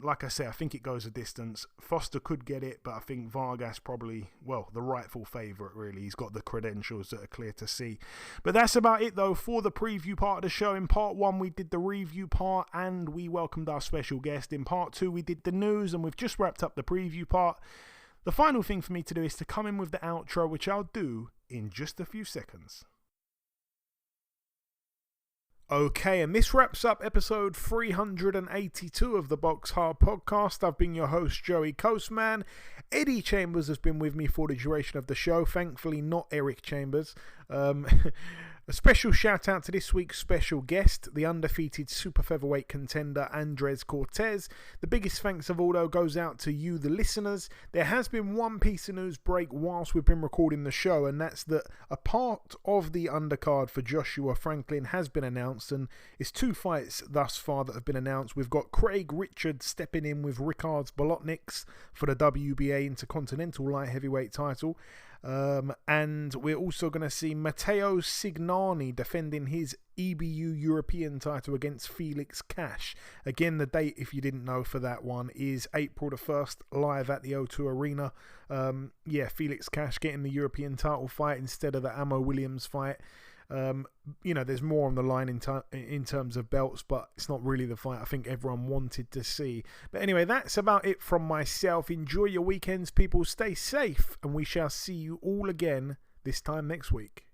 Like I say, I think it goes a distance. Foster could get it, but I think Vargas probably, the rightful favourite, really. He's got the credentials that are clear to see. But that's about it, though, for the preview part of the show. In part 1, we did the review part, and we welcomed our special guest. In part 2, we did the news, and we've just wrapped up the preview part. The final thing for me to do is to come in with the outro, which I'll do in just a few seconds. Okay, and this wraps up episode 382 of the BoxHard Podcast. I've been your host, Joey Coastman. Eddie Chambers has been with me for the duration of the show. Thankfully, not Eric Chambers. A special shout out to this week's special guest, the undefeated super featherweight contender Andres Cortes. The biggest thanks of all, though, goes out to you, the listeners. There has been one piece of news break whilst we've been recording the show, and that's that a part of the undercard for Joshua Franklin has been announced, and it's 2 fights thus far that have been announced. We've got Craig Richards stepping in with Ricards Bolotniks for the WBA Intercontinental Light Heavyweight title. And we're also going to see Matteo Signani defending his EBU European title against Felix Cash. Again, the date, if you didn't know, for that one is April the 1st, live at the O2 Arena. Felix Cash getting the European title fight instead of the Amo Williams fight. There's more on the line in terms of belts, but it's not really the fight I think everyone wanted to see. But anyway, that's about it from myself. Enjoy your weekends, people. Stay safe, and we shall see you all again this time next week.